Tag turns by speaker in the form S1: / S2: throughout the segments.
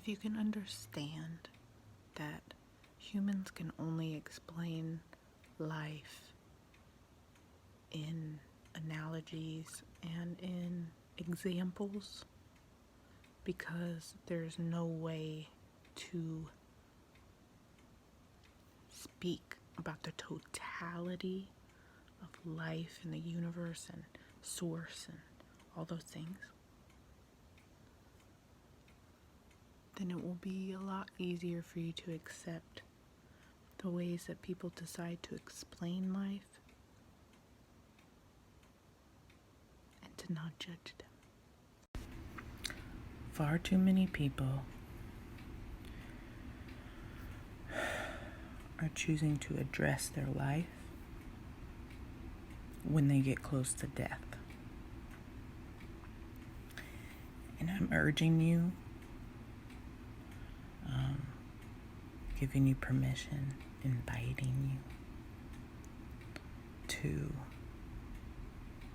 S1: if you can understand that humans can only explain life in analogies and in examples, because there's no way to speak about the totality of life and the universe and source and all those things, then it will be a lot easier for you to accept the ways that people decide to explain life and to not judge them. Far too many people are choosing to address their life when they get close to death. And I'm urging you, giving you permission, inviting you to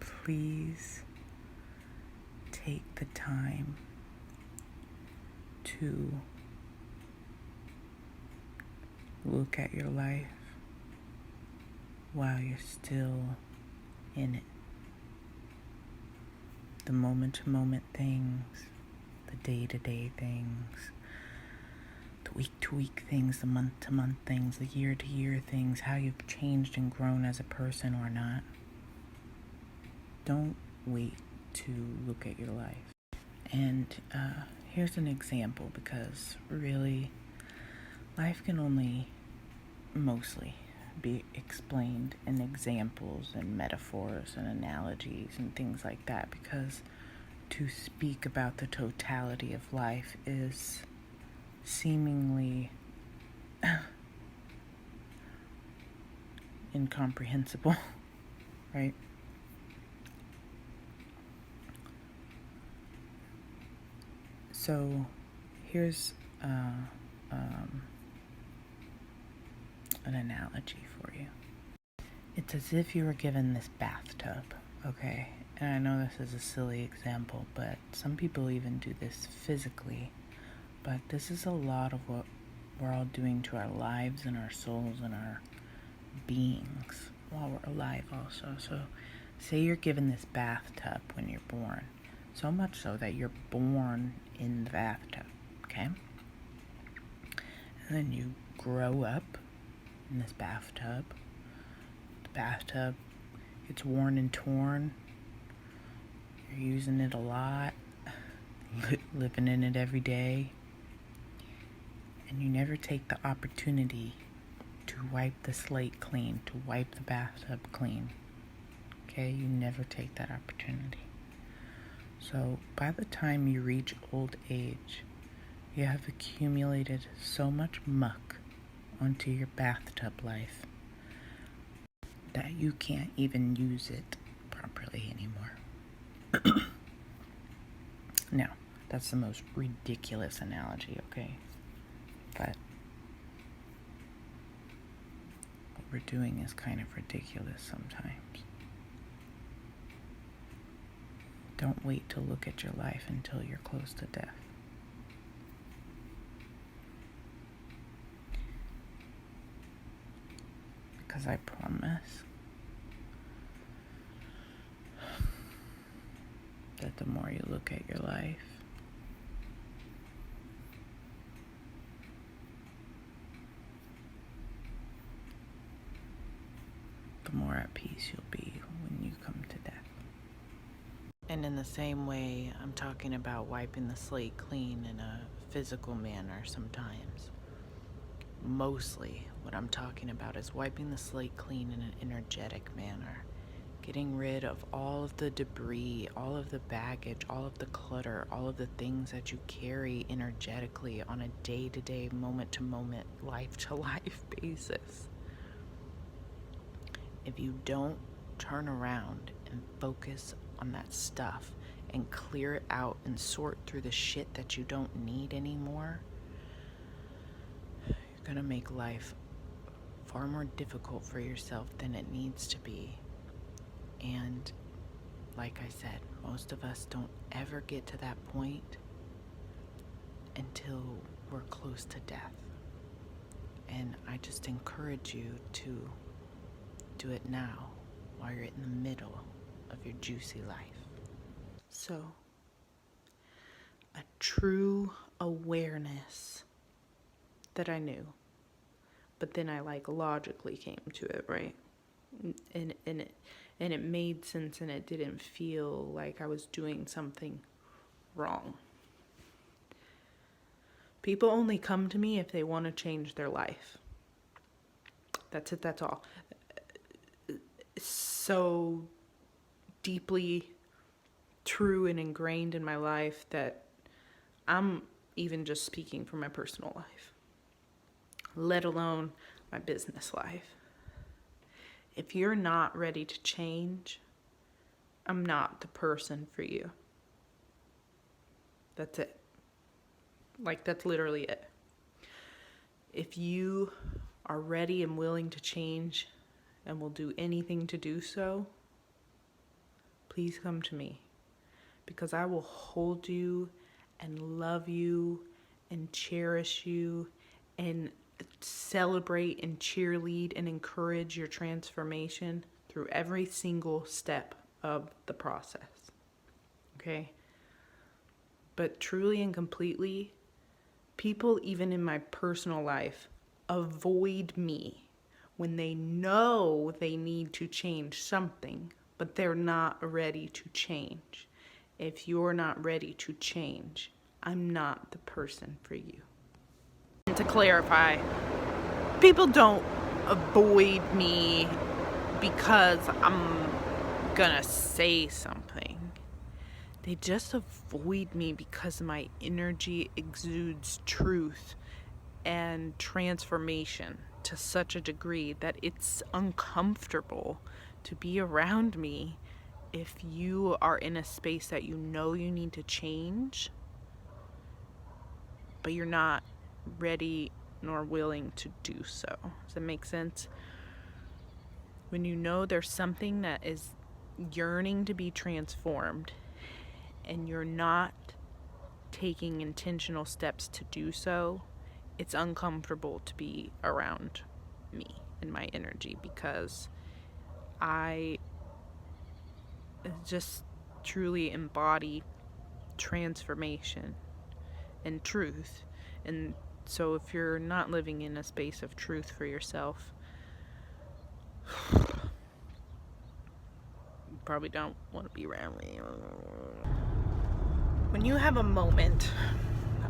S1: please take the time to look at your life while you're still in it. The moment-to-moment things, the day-to-day things, the week-to-week things, the month-to-month things, the year-to-year things, how you've changed and grown as a person or not. Don't wait to look at your life. And here's an example, because really, life can only mostly be explained in examples and metaphors and analogies and things like that, because to speak about the totality of life is seemingly incomprehensible, right? So here's an analogy for you. It's as if you were given this bathtub, okay? And I know this is a silly example, but some people even do this physically. But this is a lot of what we're all doing to our lives and our souls and our beings while we're alive also. So say you're given this bathtub when you're born, so much so that you're born in the bathtub, okay? And then you grow up in this bathtub. The bathtub gets worn and torn. You're using it a lot, living in it every day. And you never take the opportunity to wipe the slate clean, to wipe the bathtub clean. Okay? You never take that opportunity. So by the time you reach old age, you have accumulated so much muck onto your bathtub life that you can't even use it properly anymore. Now, that's the most ridiculous analogy, okay? But what we're doing is kind of ridiculous sometimes. Don't wait to look at your life until you're close to death. Because I promise that the more you look at your life, the more at peace you'll be when you come to death. And in the same way, I'm talking about wiping the slate clean in a physical manner sometimes. Mostly what I'm talking about is wiping the slate clean in an energetic manner. Getting rid of all of the debris, all of the baggage, all of the clutter, all of the things that you carry energetically on a day-to-day, moment-to-moment, life-to-life basis. If you don't turn around and focus on that stuff and clear it out and sort through the shit that you don't need anymore, you're gonna make life far more difficult for yourself than it needs to be. And like I said, most of us don't ever get to that point until until we're close to death. And I just encourage you to do it now while you're in the middle of your juicy life. So, a true awareness that I knew, but then I logically came to it, right? And it made sense, and it didn't feel like I was doing something wrong. People only come to me if they want to change their life. That's it, that's all. So deeply true and ingrained in my life that I'm even just speaking from my personal life, let alone my business life. If you're not ready to change, I'm not the person for you. That's it. That's literally it. If you are ready and willing to change and will do anything to do so, please come to me, because I will hold you and love you and cherish you and celebrate and cheerlead and encourage your transformation through every single step of the process. Okay? But truly and completely, people, even in my personal life, avoid me when they know they need to change something, but they're not ready to change. If you're not ready to change, I'm not the person for you. And to clarify, people don't avoid me because I'm gonna say something. They just avoid me because my energy exudes truth and transformation to such a degree that it's uncomfortable to be around me if you are in a space that you know you need to change, but you're not ready nor willing to do so. Does that make sense? When you know there's something that is yearning to be transformed and you're not taking intentional steps to do so, it's uncomfortable to be around me and my energy, because I just truly embody transformation and truth. And so if you're not living in a space of truth for yourself, you probably don't want to be around me. When you have a moment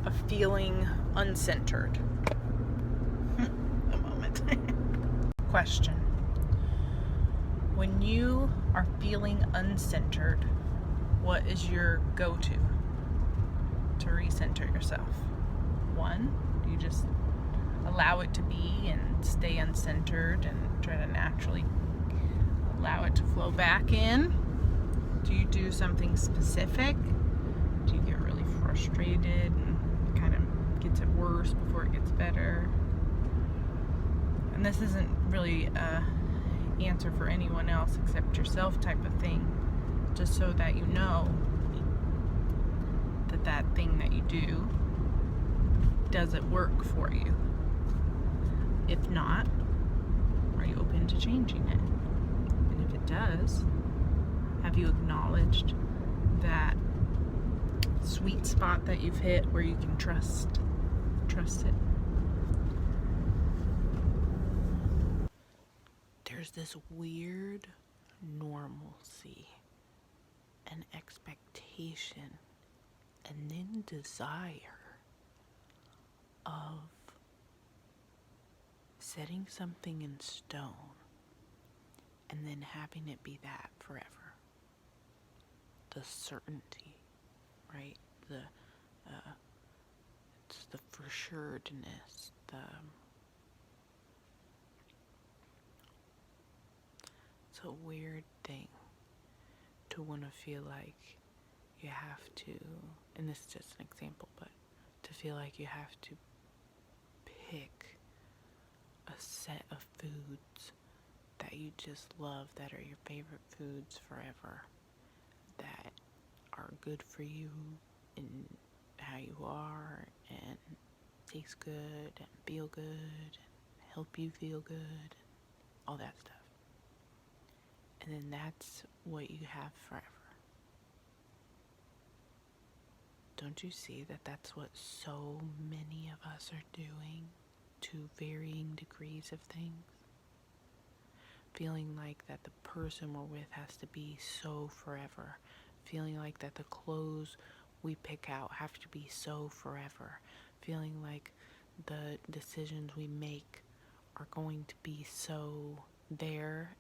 S1: of feeling uncentered, a moment. Question. When you are feeling uncentered, what is your go-to to recenter yourself? One, do you just allow it to be and stay uncentered and try to naturally allow it to flow back in? Do you do something specific? Do you get really frustrated and kind of gets it worse before it gets better? And this isn't really a answer for anyone else except yourself type of thing, just so that you know that that thing that you do, does it work for you? If not, are you open to changing it? And if it does, have you acknowledged that sweet spot that you've hit where you can trust it? There's this weird normalcy and expectation and then desire of setting something in stone and then having it be that forever. The certainty, right? It's the for sureness, it's a weird thing to want to feel like you have to, and this is just an example, but to feel like you have to pick a set of foods that you just love, that are your favorite foods forever, that are good for you and how you are and taste good and feel good and help you feel good, all that stuff. And then that's what you have forever. Don't you see that that's what so many of us are doing to varying degrees of things? Feeling like that the person we're with has to be so forever. Feeling like that the clothes we pick out have to be so forever. Feeling like the decisions we make are going to be so there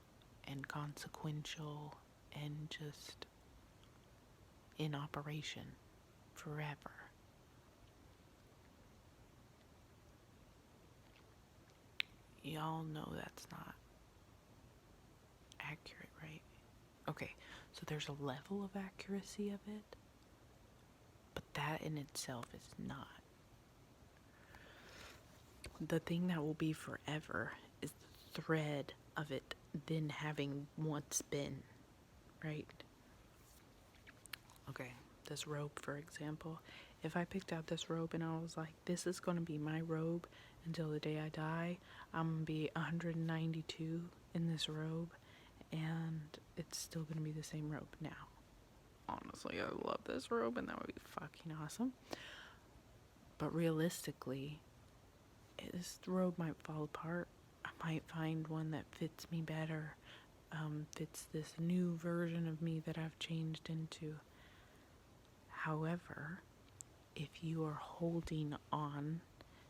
S1: and consequential and just in operation forever. Y'all know that's not accurate, right? Okay, so there's a level of accuracy of it, but that in itself is not. The thing that will be forever is the thread of it then having once been, right? Okay, this robe, for example. If I picked out this robe and I was like, this is going to be my robe until the day I die, I'm going to be 192 in this robe, and it's still going to be the same robe. Now, honestly, I love this robe, and that would be fucking awesome. But realistically, this robe might fall apart. I might find one that fits me better, fits this new version of me that I've changed into. However, if you are holding on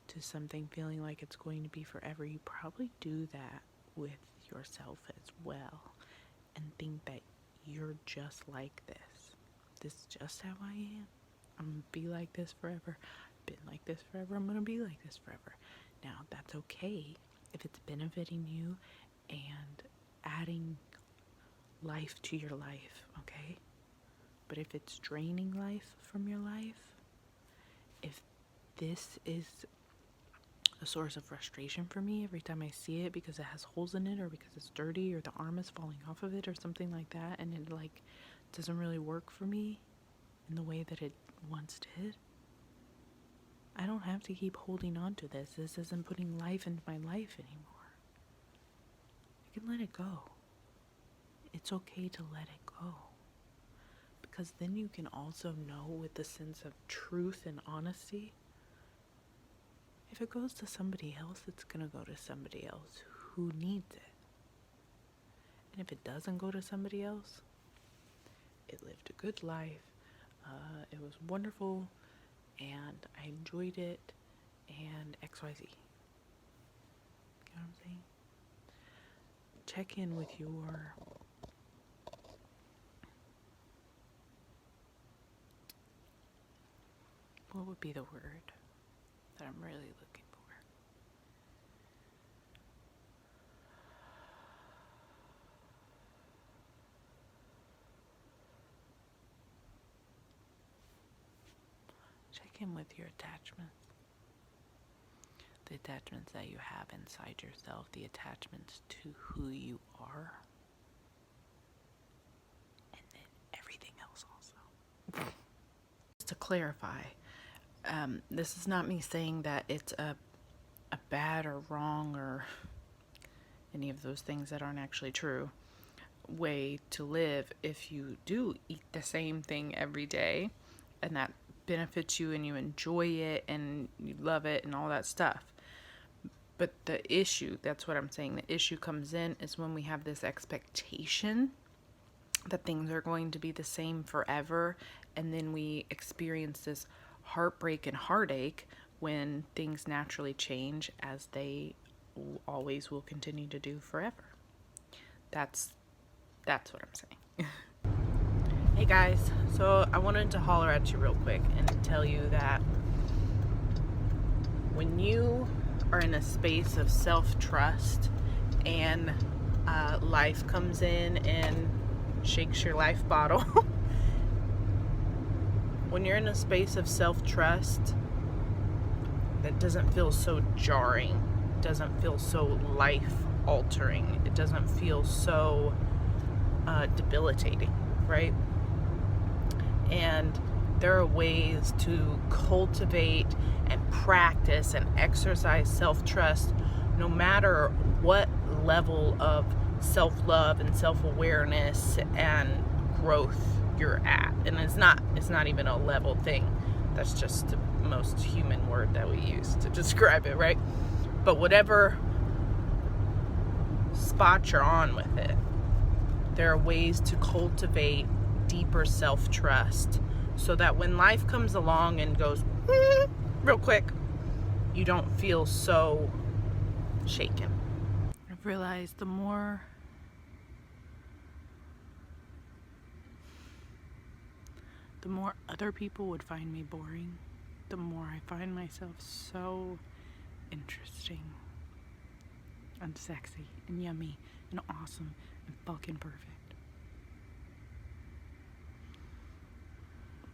S1: to something feeling like it's going to be forever, you probably do that with yourself as well, and think that you're just like this. This is just how I am. I'm going to be like this forever. I've been like this forever. I'm going to be like this forever. Now, that's okay if it's benefiting you and adding life to your life, okay? But if it's draining life from your life, if this is a source of frustration for me every time I see it because it has holes in it, or because it's dirty, or the arm is falling off of it, or something like that, and it like doesn't really work for me in the way that it once did, I don't have to keep holding on to this. This isn't putting life into my life anymore. I can let it go. It's okay to let it go. Because then you can also know with a sense of truth and honesty, if it goes to somebody else, it's going to go to somebody else who needs it. And if it doesn't go to somebody else, it lived a good life. It was wonderful, and I enjoyed it, and XYZ. You know what I'm saying? Check in with your what would be the word that I'm really looking for? Check in with your attachments. The attachments that you have inside yourself, the attachments to who you are, and then everything else also. Just to clarify, this is not me saying that it's a bad or wrong or any of those things that aren't actually true way to live if you do eat the same thing every day and that benefits you and you enjoy it and you love it and all that stuff. But the issue, that's what I'm saying, the issue comes in is when we have this expectation that things are going to be the same forever, and then we experience this heartbreak and heartache when things naturally change, as they always will continue to do forever. That's what I'm saying. Hey guys, so I wanted to holler at you real quick and tell you that when you are in a space of self-trust and life comes in and shakes your life bottle, when you're in a space of self-trust that doesn't feel so jarring, doesn't feel so life-altering, it doesn't feel so debilitating, right? And there are ways to cultivate and practice and exercise self-trust no matter what level of self-love and self-awareness and growth you're at. And it's not even a level thing. That's just the most human word that we use to describe it, right? But whatever spot you're on with it, there are ways to cultivate deeper self-trust so that when life comes along and goes real quick, you don't feel so shaken. I've realized the more other people would find me boring, the more I find myself so interesting and sexy and yummy and awesome and fucking perfect.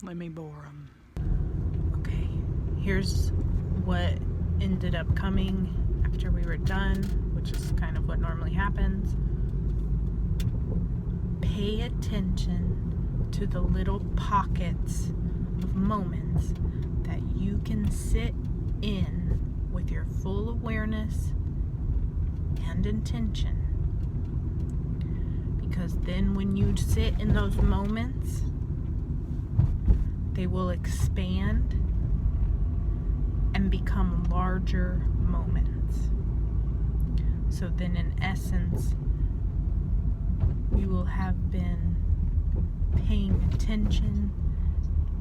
S1: Let me bore them. Okay, here's what ended up coming after we were done, which is kind of what normally happens. Pay attention to the little pockets of moments that you can sit in with your full awareness and intention. Because then when you sit in those moments, they will expand and become larger moments. So then in essence, you will have been paying attention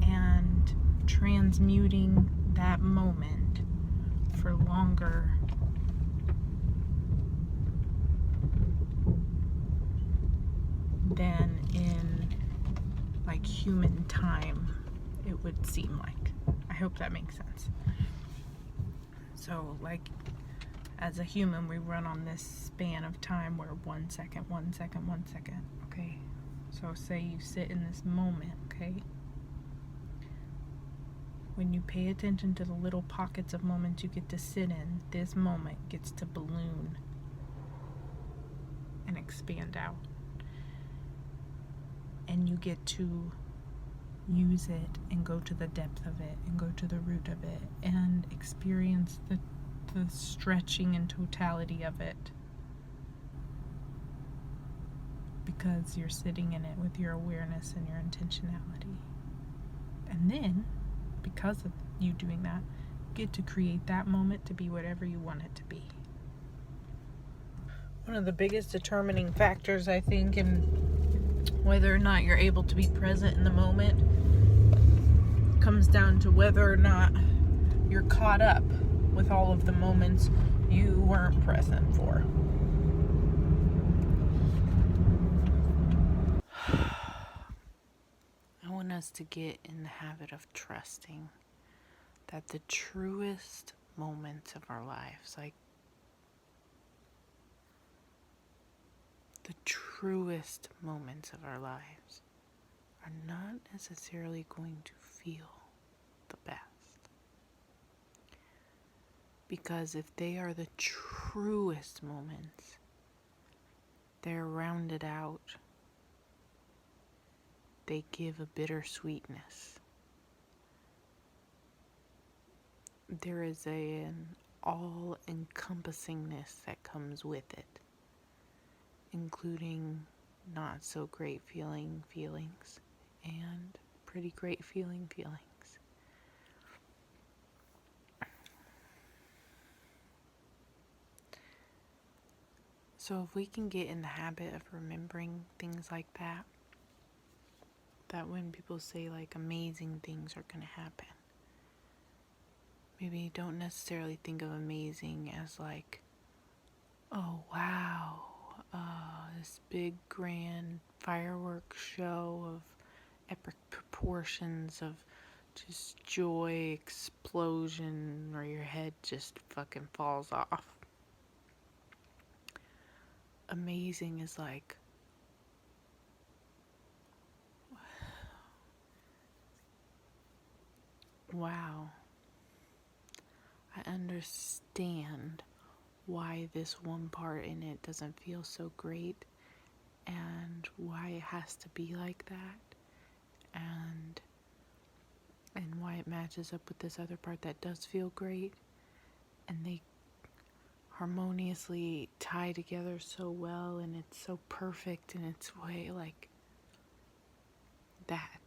S1: and transmuting that moment for longer than in like human time it would seem like. I hope that makes sense. So like as a human, we run on this span of time where 1 second, 1 second, 1 second, okay? So say you sit in this moment, okay? When you pay attention to the little pockets of moments you get to sit in, this moment gets to balloon and expand out. And you get to use it and go to the depth of it and go to the root of it and experience the stretching and totality of it, because you're sitting in it with your awareness and your intentionality. And then, because of you doing that, you get to create that moment to be whatever you want it to be. One of the biggest determining factors, I think, in whether or not you're able to be present in the moment comes down to whether or not you're caught up with all of the moments you weren't present for. I want us to get in the habit of trusting that the truest moments of our lives, like the truest moments of our lives, are not necessarily going to feel the best. Because if they are the truest moments, they're rounded out. They give a bittersweetness. There is an all-encompassingness that comes with it, including not so great feelings and pretty great feelings. So if we can get in the habit of remembering things like that when people say like amazing things are gonna happen, maybe don't necessarily think of amazing as like, oh wow, this big grand fireworks show of epic proportions of just joy explosion where your head just fucking falls off. Amazing is like, wow, I understand why this one part in it doesn't feel so great and why it has to be like that. And and why it matches up with this other part that does feel great, and they harmoniously tie together so well, and it's so perfect in its way, like that.